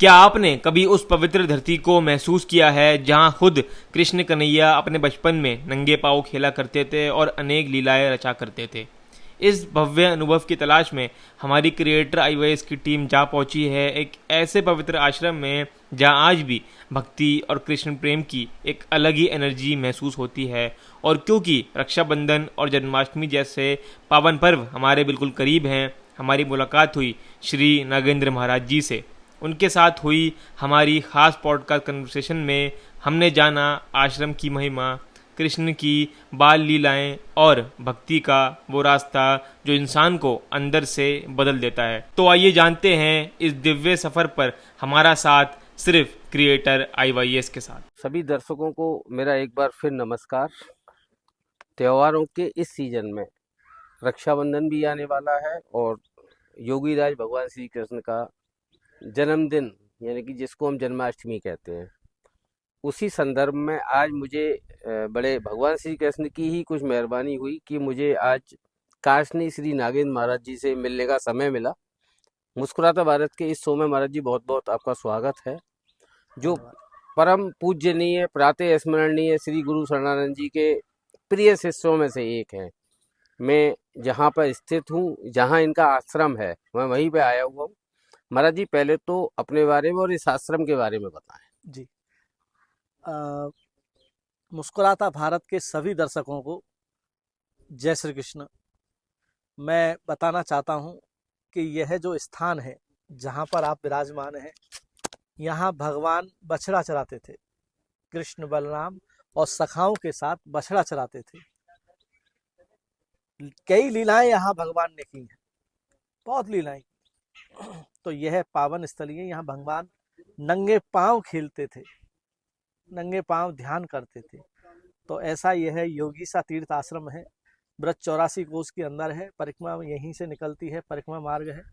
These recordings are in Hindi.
क्या आपने कभी उस पवित्र धरती को महसूस किया है जहां खुद कृष्ण कन्हैया अपने बचपन में नंगे पांव खेला करते थे और अनेक लीलाएं रचा करते थे? इस भव्य अनुभव की तलाश में हमारी क्रिएटर आईवाईएस की टीम जा पहुंची है एक ऐसे पवित्र आश्रम में जहां आज भी भक्ति और कृष्ण प्रेम की एक अलग ही एनर्जी महसूस होती है। और क्योंकि रक्षाबंधन और जन्माष्टमी जैसे पावन पर्व हमारे बिल्कुल करीब हैं, हमारी मुलाकात हुई श्री नागेंद्र महाराज जी से। उनके साथ हुई हमारी खास पॉडकास्ट कन्वर्सेशन में हमने जाना आश्रम की महिमा, कृष्ण की बाल लीलाएं और भक्ति का वो रास्ता जो इंसान को अंदर से बदल देता है। तो आइए जानते हैं इस दिव्य सफर पर हमारा साथ सिर्फ क्रिएटर आईवाईएस के साथ। सभी दर्शकों को मेरा एक बार फिर नमस्कार। त्योहारों के इस सीजन में रक्षाबंधन भी आने वाला है और योगी राज भगवान श्री कृष्ण का जन्मदिन यानी कि जिसको हम जन्माष्टमी कहते हैं, उसी संदर्भ में आज मुझे बड़े भगवान श्री कृष्ण की ही कुछ मेहरबानी हुई कि मुझे आज काशनी श्री नागेंद्र महाराज जी से मिलने का समय मिला। मुस्कुराता भारत के इस शो में महाराज जी बहुत बहुत आपका स्वागत है। जो परम पूज्यनीय प्रातः स्मरणीय श्री गुरु शरणानंद जी के प्रिय शिष्यों में से एक हैं। मैं जहाँ पर स्थित हूँ, जहाँ इनका आश्रम है, मैं वहीं पे आया हुआ हूँ। महाराज जी पहले तो अपने बारे में और इस आश्रम के बारे में बताएं। जी, मुस्कुराता भारत के सभी दर्शकों को जय श्री कृष्ण। मैं बताना चाहता हूँ कि यह जो स्थान है जहाँ पर आप विराजमान हैं, यहाँ भगवान बछड़ा चराते थे। कृष्ण बलराम और सखाओं के साथ बछड़ा चराते थे। कई लीलाएं यहाँ भगवान ने की हैं, बहुत लीलाएं। तो यह पावन स्थली है। यहाँ भगवान नंगे पांव खेलते थे, नंगे पांव ध्यान करते थे। तो ऐसा यह योगी सा तीर्थ आश्रम है। ब्रज 84 कोस के अंदर है। परिक्रमा यहीं से निकलती है, परिक्रमा मार्ग है।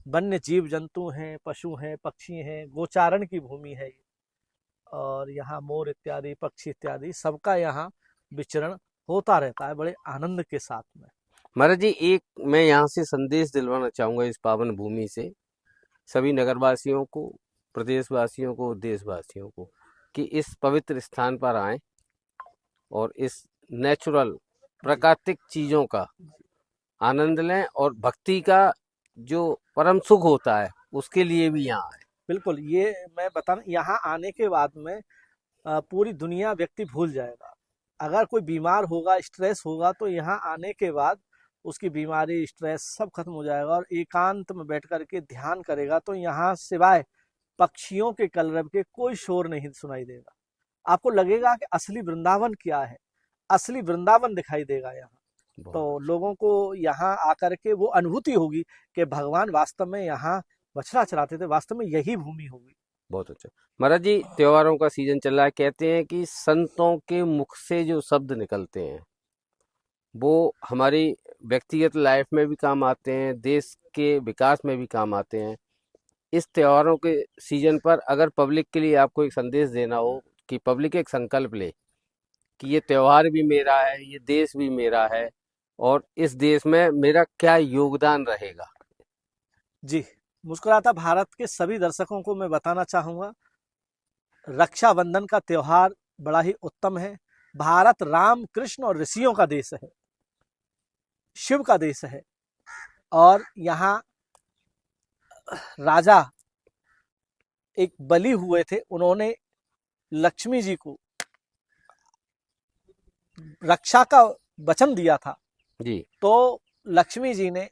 वन्य जीव जंतु हैं, पशु हैं, पक्षी हैं, गोचारण की भूमि है। और यहाँ मोर इत्यादि पक्षी इत्यादि सबका यहाँ विचरण होता रहता है बड़े आनंद के साथ में। महाराज जी एक मैं यहाँ से संदेश दिलवाना चाहूँगा इस पावन भूमि से सभी नगरवासियों को, प्रदेशवासियों को, देशवासियों को कि इस पवित्र स्थान पर आएं और इस नेचुरल प्राकृतिक चीज़ों का आनंद लें और भक्ति का जो परम सुख होता है उसके लिए भी यहाँ आए। बिल्कुल, ये मैं बताना, यहाँ आने के बाद में पूरी दुनिया व्यक्ति भूल जाएगा। अगर कोई बीमार होगा, स्ट्रेस होगा, तो यहाँ आने के बाद उसकी बीमारी, स्ट्रेस सब खत्म हो जाएगा और एकांत में बैठ करके ध्यान करेगा तो यहाँ सिवाय पक्षियों के कलरव के कोई शोर नहीं सुनाई देगा। आपको लगेगा कि असली वृंदावन क्या है, असली वृंदावन दिखाई देगा यहाँ। तो लोगों को यहाँ आकर के वो अनुभूति होगी कि भगवान वास्तव में यहाँ बछड़ा चराते थे, वास्तव में यही भूमि होगी। बहुत अच्छा। महाराज जी त्योहारों का सीजन चल रहा है, कहते हैं कि संतों के मुख से जो शब्द निकलते हैं वो हमारी व्यक्तिगत लाइफ में भी काम आते हैं, देश के विकास में भी काम आते हैं। इस त्योहारों के सीजन पर अगर पब्लिक के लिए आपको एक संदेश देना हो कि पब्लिक एक संकल्प ले कि ये त्योहार भी मेरा है, ये देश भी मेरा है और इस देश में मेरा क्या योगदान रहेगा। जी, मुस्कुराता भारत के सभी दर्शकों को मैं बताना चाहूंगा, रक्षाबंधन का त्योहार बड़ा ही उत्तम है। भारत राम कृष्ण और ऋषियों का देश है, शिव का देश है। और यहाँ राजा एक बलि हुए थे, उन्होंने लक्ष्मी जी को रक्षा का वचन दिया था जी। तो लक्ष्मी जी ने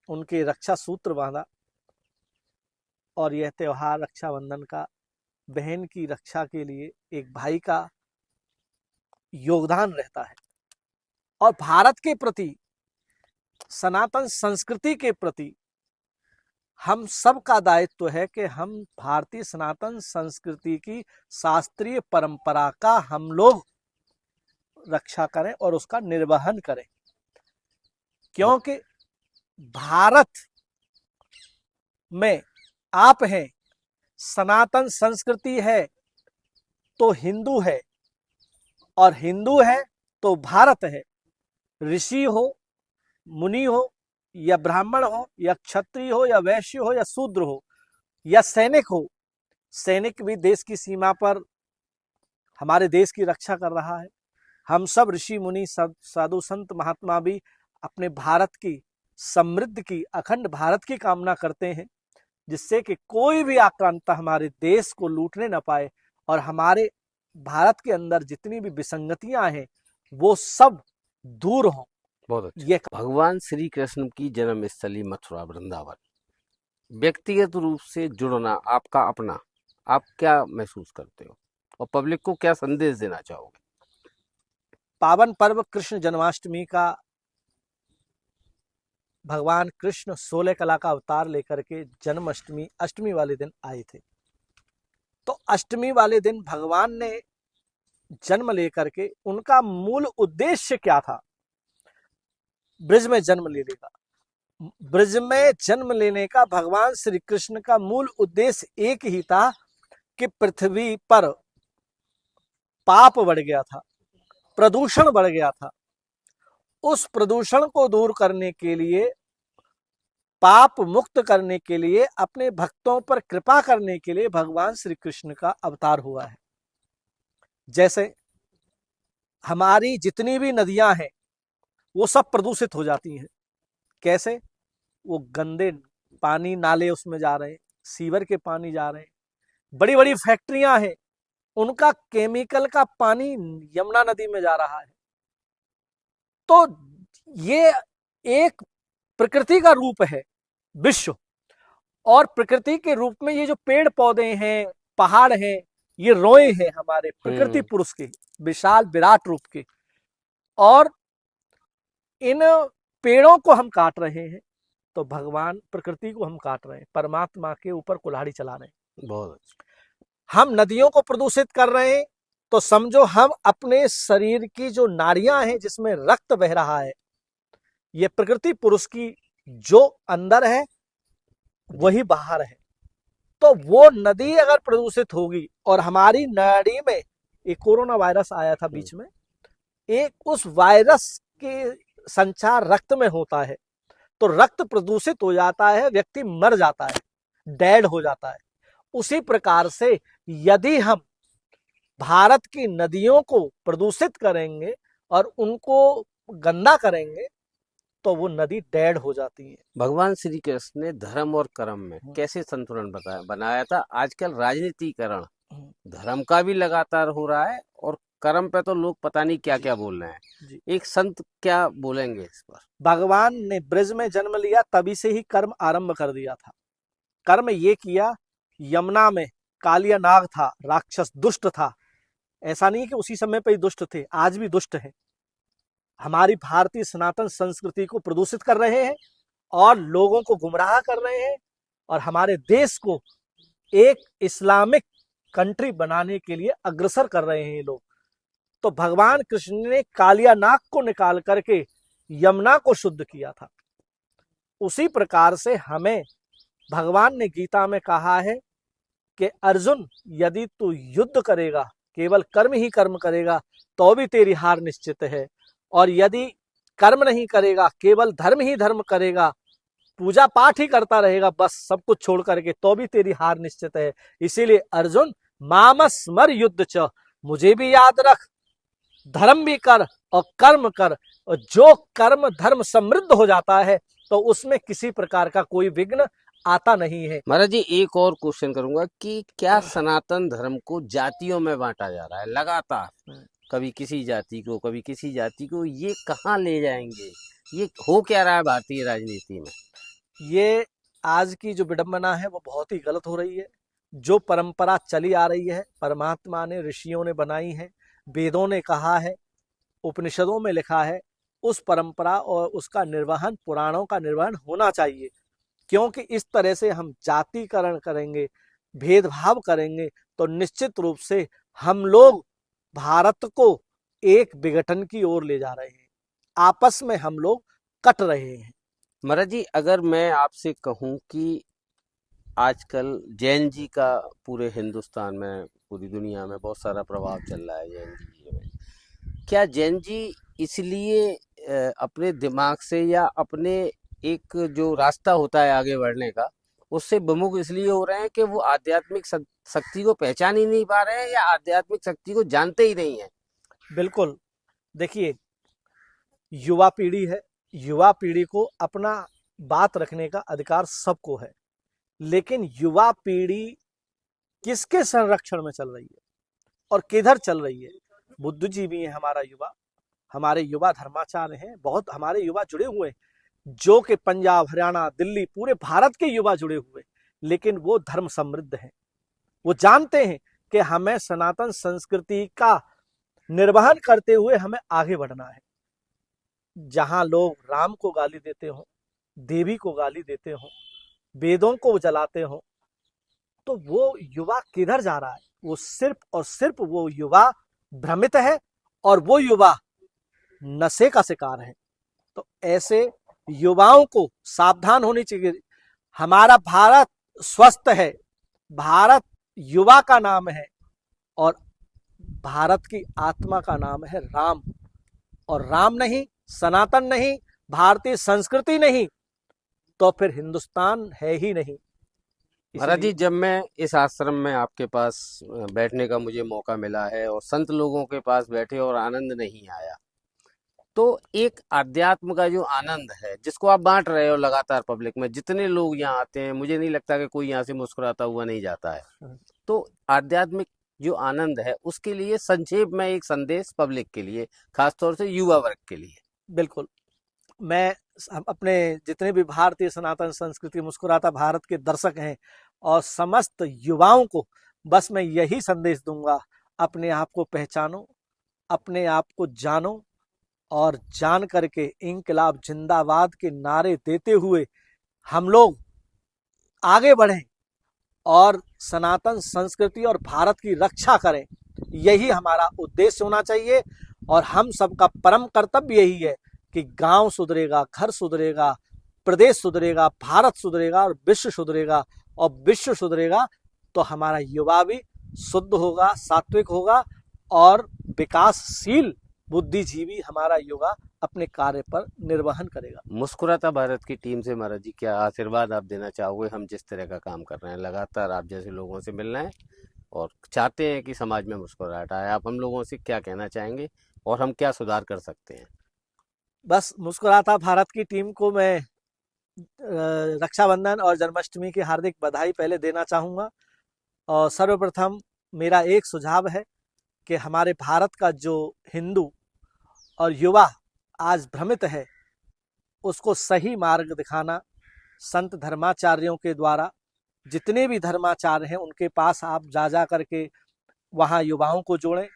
उनके रक्षा सूत्र बांधा और यह त्योहार रक्षाबंधन का बहन की रक्षा के लिए एक भाई का योगदान रहता है। और भारत के प्रति, सनातन संस्कृति के प्रति हम सब का दायित्व है कि हम भारतीय सनातन संस्कृति की शास्त्रीय परंपरा का हम लोग रक्षा करें और उसका निर्वहन करें, क्योंकि भारत में आप हैं, सनातन संस्कृति है तो हिंदू है और हिंदू है तो भारत है। ऋषि हो, मुनि हो या ब्राह्मण हो या क्षत्रिय हो या वैश्य हो या शूद्र हो या सैनिक हो सैनिक भी देश की सीमा पर हमारे देश की रक्षा कर रहा है। हम सब ऋषि मुनि साधु संत महात्मा भी अपने भारत की समृद्ध की अखंड भारत की कामना करते हैं, जिससे कि कोई भी आक्रांता हमारे देश को लूटने न पाए और हमारे भारत के अंदर जितनी भी विसंगतियां हैं वो सब दूर हों। बहुत अच्छा। ये भगवान श्री कृष्ण की जन्म स्थली मथुरा वृंदावन, व्यक्तिगत रूप से जुड़ना आपका अपना, आप क्या महसूस करते हो और पब्लिक को क्या संदेश देना चाहोगे? पावन पर्व कृष्ण जन्माष्टमी का भगवान कृष्ण 16 कला का अवतार लेकर के जन्माष्टमी अष्टमी वाले दिन आए थे। तो अष्टमी वाले दिन भगवान ने जन्म लेकर के उनका मूल उद्देश्य क्या था? ब्रज में जन्म लेने का। ब्रज में जन्म लेने का भगवान श्री कृष्ण का मूल उद्देश्य एक ही था कि पृथ्वी पर पाप बढ़ गया था, प्रदूषण बढ़ गया था। उस प्रदूषण को दूर करने के लिए, पाप मुक्त करने के लिए, अपने भक्तों पर कृपा करने के लिए भगवान श्री कृष्ण का अवतार हुआ है। जैसे हमारी जितनी भी नदियां हैं वो सब प्रदूषित हो जाती हैं। कैसे? वो गंदे पानी नाले उसमें जा रहे हैं, सीवर के पानी जा रहे हैं, बड़ी बड़ी फैक्ट्रियां हैं, उनका केमिकल का पानी यमुना नदी में जा रहा है। तो ये एक प्रकृति का रूप है विश्व, और प्रकृति के रूप में ये जो पेड़ पौधे हैं, पहाड़ हैं, ये रोए हैं हमारे प्रकृति पुरुष के, विशाल विराट रूप के। और इन पेड़ों को हम काट रहे हैं, तो भगवान प्रकृति को हम काट रहे हैं, परमात्मा के ऊपर कुल्हाड़ी चला रहे हैं। बहुत अच्छा। हम नदियों को प्रदूषित कर रहे हैं, तो समझो हम अपने शरीर की जो नाड़ियां हैं जिसमें रक्त बह रहा है, ये प्रकृति पुरुष की जो अंदर है वही बाहर है। तो वो नदी अगर प्रदूषित होगी, और हमारी नाड़ी में एक कोरोना वायरस आया था बीच में, एक उस वायरस के संचार रक्त में होता है, तो रक्त प्रदूषित हो जाता है, व्यक्ति मर जाता है, डेड हो जाता है। उसी प्रकार से यदि हम भारत की नदियों को प्रदूषित करेंगे और उनको गंदा करेंगे, तो वो नदी डेड हो जाती है। भगवान श्री कृष्ण ने धर्म और कर्म में कैसे संतुलन बनाया था? आजकल राजनीतिकरण धर्म का भी लगातार हो रहा है और कर्म पे तो लोग पता नहीं क्या क्या बोल रहे हैं। एक संत क्या बोलेंगे इस पर? भगवान ने ब्रज में जन्म लिया, तभी से ही कर्म आरंभ कर दिया था। कर्म ये किया, यमुना में कालिया नाग था, राक्षस दुष्ट था। ऐसा नहीं कि उसी समय पे ही दुष्ट थे, आज भी दुष्ट है। हमारी भारतीय सनातन संस्कृति को प्रदूषित कर रहे हैं और लोगों को गुमराह कर रहे हैं, और हमारे देश को एक इस्लामिक कंट्री बनाने के लिए अग्रसर कर रहे हैं ये लोग। तो भगवान कृष्ण ने कालिया नाग को निकाल करके यमुना को शुद्ध किया था। उसी प्रकार से हमें भगवान ने गीता में कहा है कि अर्जुन, यदि तू युद्ध करेगा, केवल कर्म ही कर्म करेगा, तो भी तेरी हार निश्चित है। और यदि कर्म नहीं करेगा, केवल धर्म ही धर्म करेगा, पूजा पाठ ही करता रहेगा बस सब कुछ छोड़ करके, तो भी तेरी हार निश्चित है। इसीलिए अर्जुन, मामस्मर युद्ध च, मुझे भी याद रख, धर्म भी कर और कर्म कर। और जो कर्म धर्म समृद्ध हो जाता है तो उसमें किसी प्रकार का कोई विघ्न आता नहीं है। महाराज जी, एक और क्वेश्चन करूंगा कि क्या सनातन धर्म को जातियों में बांटा जा रहा है लगातार? कभी किसी जाति को, कभी किसी जाति को, ये कहाँ ले जाएंगे? ये हो क्या रहा है भारतीय राजनीति में? ये आज की जो विडंबना है वो बहुत ही गलत हो रही है। जो परंपरा चली आ रही है, परमात्मा ने, ऋषियों ने बनाई है, वेदों ने कहा है, उपनिषदों में लिखा है, उस परंपरा और उसका निर्वहन, पुराणों का निर्वहन होना चाहिए। क्योंकि इस तरह से हम जातिकरण करेंगे, भेदभाव करेंगे, तो निश्चित रूप से हम लोग भारत को एक विघटन की ओर ले जा रहे हैं, आपस में हम लोग कट रहे हैं। महाराज जी, अगर मैं आपसे कहूं कि आजकल जैन जी का पूरे हिंदुस्तान में, पूरी दुनिया में बहुत सारा प्रभाव चल रहा है जैन जी में, क्या जैन जी इसलिए अपने दिमाग से या अपने एक जो रास्ता होता है आगे बढ़ने का, उससे विमुख इसलिए हो रहे हैं कि वो आध्यात्मिक शक्ति को पहचान ही नहीं पा रहे हैं या आध्यात्मिक शक्ति को जानते ही नहीं है। बिल्कुल। देखिए, युवा पीढ़ी है, युवा पीढ़ी को अपना बात रखने का अधिकार सबको है, लेकिन युवा पीढ़ी किसके संरक्षण में चल रही है और किधर चल रही है? बुद्धिजीवी है हमारा युवा, हमारे युवा धर्माचार्य हैं, बहुत हमारे युवा जुड़े हुए हैं, जो कि पंजाब, हरियाणा, दिल्ली, पूरे भारत के युवा जुड़े हुए, लेकिन वो धर्म समृद्ध हैं। वो जानते हैं कि हमें सनातन संस्कृति का निर्वहन करते हुए हमें आगे बढ़ना है। जहां लोग राम को गाली देते हो, देवी को गाली देते हो, वेदों को जलाते हो, तो वो युवा किधर जा रहा है? वो सिर्फ और सिर्फ वो युवा भ्रमित है और वो युवा नशे का शिकार है। तो ऐसे युवाओं को सावधान होनी चाहिए। हमारा भारत स्वस्थ है, भारत युवा का नाम है और भारत की आत्मा का नाम है राम। और राम नहीं, सनातन नहीं, भारतीय संस्कृति नहीं, तो फिर हिंदुस्तान है ही नहीं। महाराज जी, इसलिए जब मैं इस आश्रम में आपके पास बैठने का मुझे मौका मिला है और संत लोगों के पास बैठे और आनंद नहीं आया, तो एक आध्यात्म का जो आनंद है जिसको आप बांट रहे हो लगातार पब्लिक में, जितने लोग यहाँ आते हैं, मुझे नहीं लगता कि कोई यहाँ से मुस्कुराता हुआ नहीं जाता है। तो आध्यात्मिक जो आनंद है उसके लिए संक्षेप में एक संदेश पब्लिक के लिए, खासतौर से युवा वर्ग के लिए। बिल्कुल, मैं अपने जितने भी भारतीय सनातन संस्कृति मुस्कुराता भारत के दर्शक हैं और समस्त युवाओं को बस मैं यही संदेश दूंगा, अपने आप को पहचानो, अपने आप को जानो और जान करके इंकलाब जिंदाबाद के नारे देते हुए हम लोग आगे बढ़ें और सनातन संस्कृति और भारत की रक्षा करें। यही हमारा उद्देश्य होना चाहिए और हम सबका परम कर्तव्य यही है कि गांव सुधरेगा, घर सुधरेगा, प्रदेश सुधरेगा, भारत सुधरेगा और विश्व सुधरेगा। और विश्व सुधरेगा तो हमारा युवा भी शुद्ध होगा, सात्विक होगा और विकासशील बुद्धिजीवी हमारा युवा अपने कार्य पर निर्वहन करेगा। मुस्कुराता भारत की टीम से महाराज जी क्या आशीर्वाद आप देना चाहोगे? हम जिस तरह का काम कर रहे हैं, लगातार आप जैसे लोगों से मिल रहे हैं और चाहते हैं कि समाज में मुस्कुराहट आए, आप हम लोगों से क्या कहना चाहेंगे और हम क्या सुधार कर सकते हैं? बस मुस्कुराता भारत की टीम को मैं रक्षाबंधन और जन्माष्टमी की हार्दिक बधाई पहले देना चाहूंगा। और सर्वप्रथम मेरा एक सुझाव है कि हमारे भारत का जो हिंदू और युवा आज भ्रमित है, उसको सही मार्ग दिखाना संत धर्माचार्यों के द्वारा, जितने भी धर्माचार्य हैं उनके पास आप जा करके वहाँ युवाओं को जोड़ें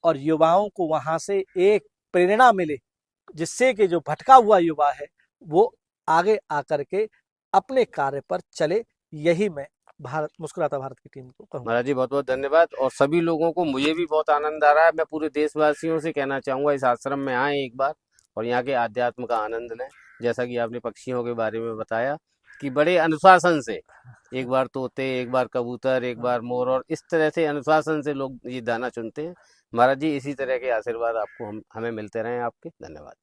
और युवाओं को वहाँ से एक प्रेरणा मिले, जिससे कि जो भटका हुआ युवा है वो आगे आकर के अपने कार्य पर चले। यही मैं मुस्कुराता भारत की टीम को कहूँगा। महाराज जी बहुत बहुत धन्यवाद। और सभी लोगों को, मुझे भी बहुत आनंद आ रहा है। मैं पूरे देशवासियों से कहना चाहूंगा इस आश्रम में आए एक बार और यहाँ के आध्यात्म का आनंद लें। जैसा कि आपने पक्षियों के बारे में बताया कि बड़े अनुशासन से, एक बार तोते, एक बार कबूतर, एक बार मोर, और इस तरह से अनुशासन से लोग ये दाना चुनते हैं। महाराज जी इसी तरह के आशीर्वाद आपको हमें मिलते रहें। आपके धन्यवाद।